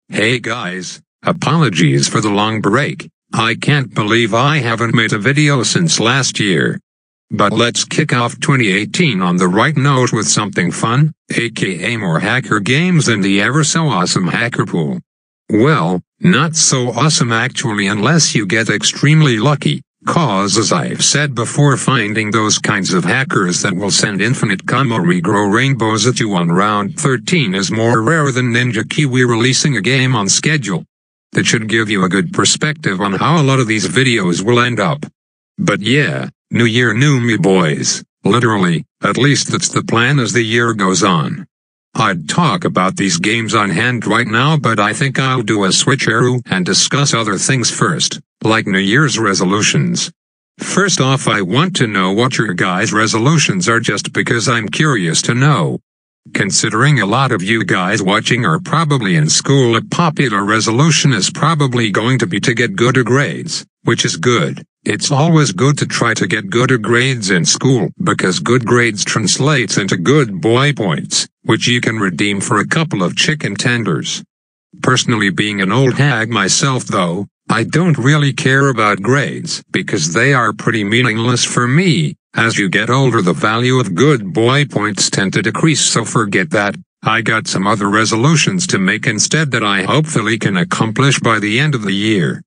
Hey guys, apologies for the long break. I can't believe I haven't made a video since last year. But let's kick off 2018 on the right note with something fun, aka more hacker games in the ever so awesome hacker pool. Well, not so awesome actually unless you get extremely lucky, cause as I've said before, finding those kinds of hackers that will send infinite comma regrow rainbows at you on round 13 is more rare than Ninja Kiwi releasing a game on schedule. That should give you a good perspective on how a lot of these videos will end up. But yeah, new year new me boys, literally, at least that's the plan as the year goes on. I'd talk about these games on hand right now, but I think I'll do a switcheroo and discuss other things first, like New Year's resolutions. First off, I want to know what your guys' resolutions are just because I'm curious to know. Considering a lot of you guys watching are probably in school, a popular resolution is probably going to be to get gooder grades, which is good. It's always good to try to get gooder grades in school because good grades translates into good boy points, which you can redeem for a couple of chicken tenders. Personally, being an old hag myself though, I don't really care about grades because they are pretty meaningless for me. As you get older, the value of good boy points tend to decrease, so forget that. I got some other resolutions to make instead that I hopefully can accomplish by the end of the year.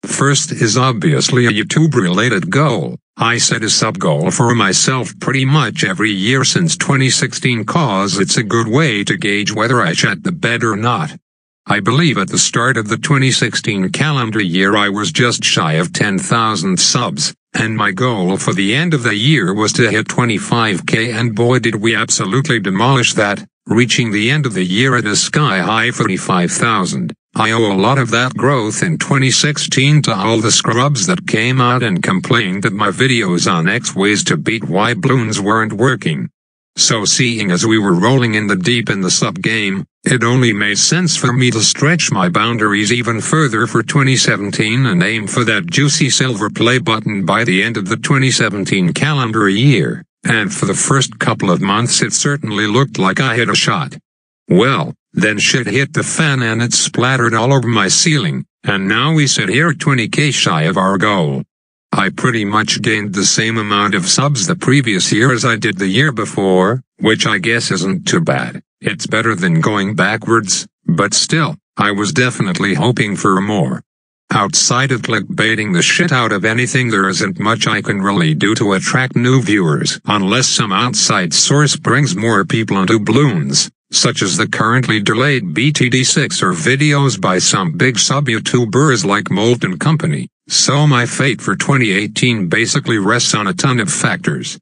First is obviously a YouTube-related goal. I set a sub-goal for myself pretty much every year since 2016 cause it's a good way to gauge whether I shut the bed or not. I believe at the start of the 2016 calendar year I was just shy of 10,000 subs, and my goal for the end of the year was to hit 25k, and boy did we absolutely demolish that, reaching the end of the year at a sky-high 35,000. I owe a lot of that growth in 2016 to all the scrubs that came out and complained that my videos on X ways to beat Y Bloons weren't working. So seeing as we were rolling in the deep in the sub game, it only made sense for me to stretch my boundaries even further for 2017 and aim for that juicy silver play button by the end of the 2017 calendar year, and for the first couple of months it certainly looked like I hit a shot. Well, then shit hit the fan and it splattered all over my ceiling, and now we sit here 20k shy of our goal. I pretty much gained the same amount of subs the previous year as I did the year before, which I guess isn't too bad. It's better than going backwards, but still, I was definitely hoping for more. Outside of clickbaiting the shit out of anything, there isn't much I can really do to attract new viewers unless some outside source brings more people onto Bloons, such as the currently delayed BTD 6 or videos by some big sub-YouTubers like Molten Company. So my fate for 2018 basically rests on a ton of factors.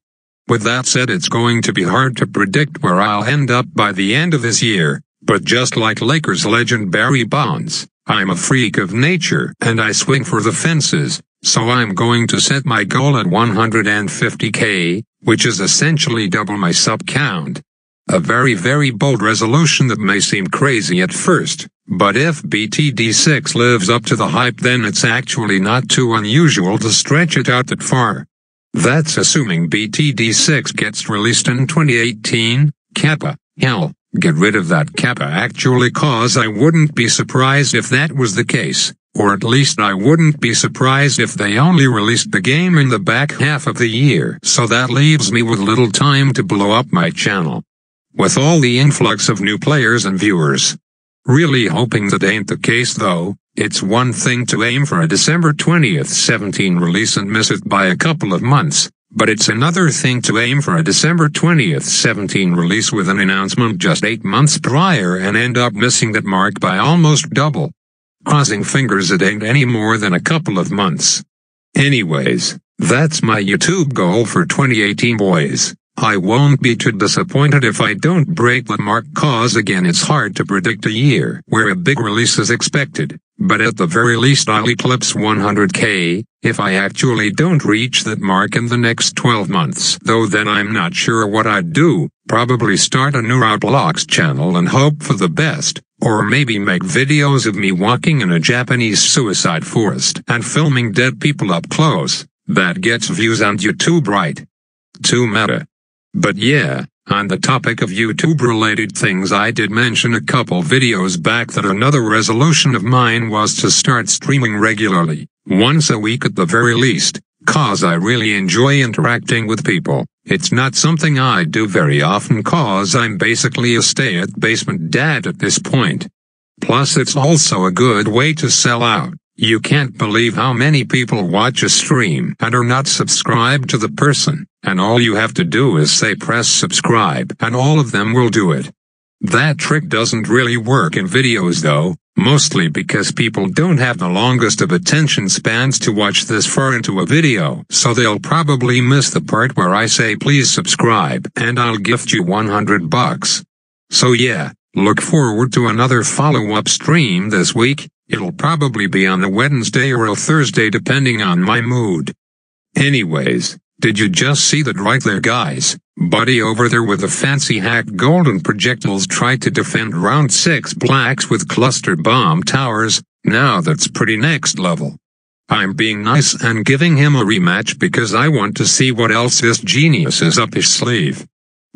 With that said, it's going to be hard to predict where I'll end up by the end of this year, but just like Lakers legend Barry Bonds, I'm a freak of nature and I swing for the fences, so I'm going to set my goal at 150k, which is essentially double my sub count. A very bold resolution that may seem crazy at first, but if BTD 6 lives up to the hype, then it's actually not too unusual to stretch it out that far. That's assuming BTD 6 gets released in 2018, Kappa. Hell, get rid of that Kappa actually, cause I wouldn't be surprised if that was the case, or at least I wouldn't be surprised if they only released the game in the back half of the year, so that leaves me with little time to blow up my channel. With all the influx of new players and viewers. Really hoping that ain't the case though. It's one thing to aim for a December 20th 17 release and miss it by a couple of months, but it's another thing to aim for a December 20th 17 release with an announcement just 8 months prior and end up missing that mark by almost double. Crossing fingers it ain't any more than a couple of months. Anyways, that's my YouTube goal for 2018 boys. I won't be too disappointed if I don't break the mark, cause again it's hard to predict a year where a big release is expected, but at the very least I'll eclipse 100k, if I actually don't reach that mark in the next 12 months. Though then I'm not sure what I'd do, probably start a new Outlaws channel and hope for the best, or maybe make videos of me walking in a Japanese suicide forest and filming dead people up close. That gets views on YouTube, right? Too meta. But yeah, On the topic of YouTube-related things, I did mention a couple videos back that another resolution of mine was to start streaming regularly, once a week at the very least, cause I really enjoy interacting with people. It's not something I do very often cause I'm basically a stay-at-basement dad at this point. Plus it's also a good way to sell out. You can't believe how many people watch a stream and are not subscribed to the person, and all you have to do is say press subscribe and all of them will do it. That trick doesn't really work in videos though, mostly because people don't have the longest of attention spans to watch this far into a video, so they'll probably miss the part where I say please subscribe and I'll gift you $100. So yeah, look forward to another follow-up stream this week. It'll probably be on a Wednesday or a Thursday depending on my mood. Anyways, did you just see that right there, guys? Buddy over there with the fancy hacked golden projectiles tried to defend round 6 blacks with cluster bomb towers. Now that's pretty next level. I'm being nice and giving him a rematch because I want to see what else this genius is up his sleeve.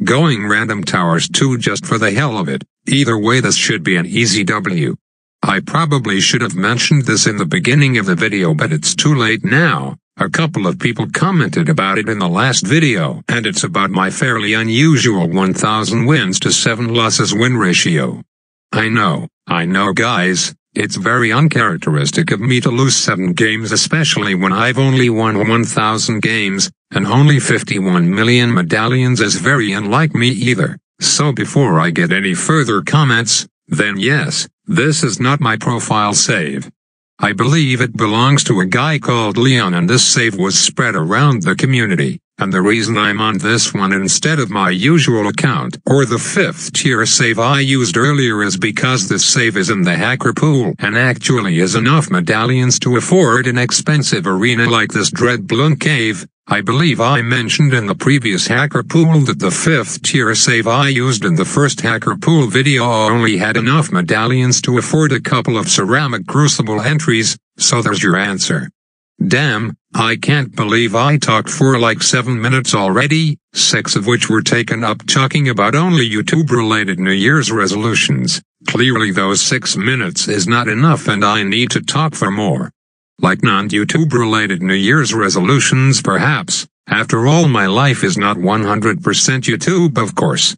Going random towers too just for the hell of it. Either way, this should be an easy W. I probably should have mentioned this in the beginning of the video, but it's too late now. A couple of people commented about it in the last video, and it's about my fairly unusual 1,000 wins to 7 losses win ratio. I know guys, it's very uncharacteristic of me to lose 7 games, especially when I've only won 1,000 games, and only 51 million medallions is very unlike me either. So before I get any further comments, then yes, this is not my profile save. I believe it belongs to a guy called Leon, and this save was spread around the community, and the reason I'm on this one instead of my usual account or the 5th tier save I used earlier is because this save is in the hacker pool and actually is enough medallions to afford an expensive arena like this Dread Bloon Cave. I believe I mentioned in the previous hacker pool that the 5th tier save I used in the first hacker pool video only had enough medallions to afford a couple of ceramic crucible entries, so there's your answer. Damn, I can't believe I talked for like 7 minutes already, 6 of which were taken up talking about only YouTube-related New Year's resolutions. Clearly those 6 minutes is not enough and I need to talk for more. Like non-YouTube related New Year's resolutions perhaps. After all, my life is not 100% YouTube, of course.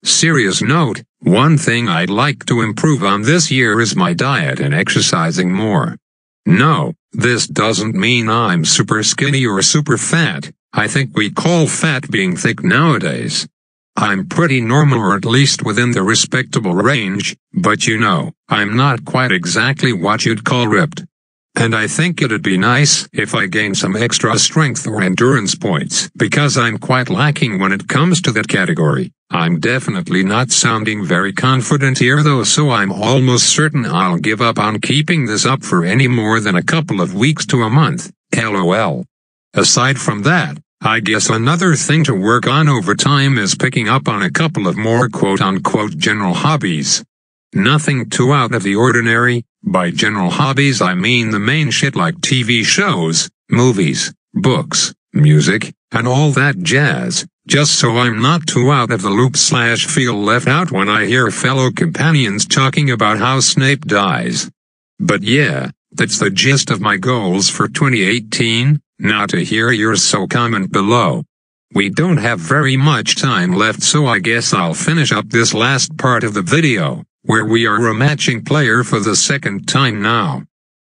Serious note, one thing I'd like to improve on this year is my diet and exercising more. No, this doesn't mean I'm super skinny or super fat. I think we call fat being thick nowadays. I'm pretty normal, or at least within the respectable range, but you know, I'm not quite exactly what you'd call ripped. And I think it'd be nice if I gain some extra strength or endurance points, because I'm quite lacking when it comes to that category. I'm definitely not sounding very confident here though, so I'm almost certain I'll give up on keeping this up for any more than a couple of weeks to a month. LOL. Aside from that, I guess another thing to work on over time is picking up on a couple of more quote-unquote general hobbies. Nothing too out of the ordinary. By general hobbies I mean the main shit like TV shows, movies, books, music, and all that jazz, just so I'm not too out of the loop / feel left out when I hear fellow companions talking about how Snape dies. But yeah, that's the gist of my goals for 2018. Now to hear yours, so comment below. We don't have very much time left, so I guess I'll finish up this last part of the video, where we are rematching player for the 2nd time now.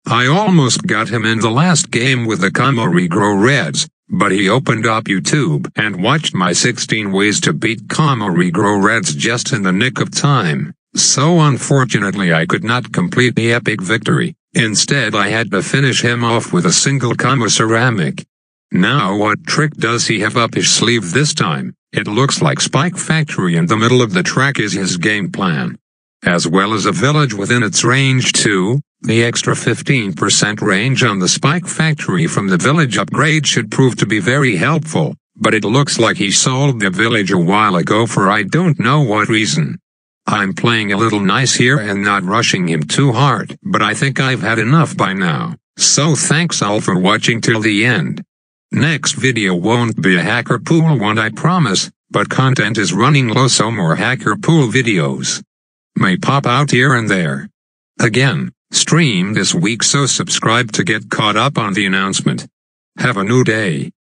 I almost got him in the last game with the Camo Regrow Reds, but he opened up YouTube and watched my 16 ways to beat Camo Regrow Reds just in the nick of time. So unfortunately I could not complete the epic victory. Instead I had to finish him off with a single Camo ceramic. Now what trick does he have up his sleeve this time? It looks like Spike Factory in the middle of the track is his game plan. As well as a village within its range too. The extra 15% range on the Spike Factory from the village upgrade should prove to be very helpful, but it looks like he sold the village a while ago for I don't know what reason. I'm playing a little nice here and not rushing him too hard, but I think I've had enough by now. So thanks all for watching till the end. Next video won't be a hacker pool one, I promise, but content is running low, so more hacker pool videos may pop out here and there. Again, stream this week, so subscribe to get caught up on the announcement. Have a new day.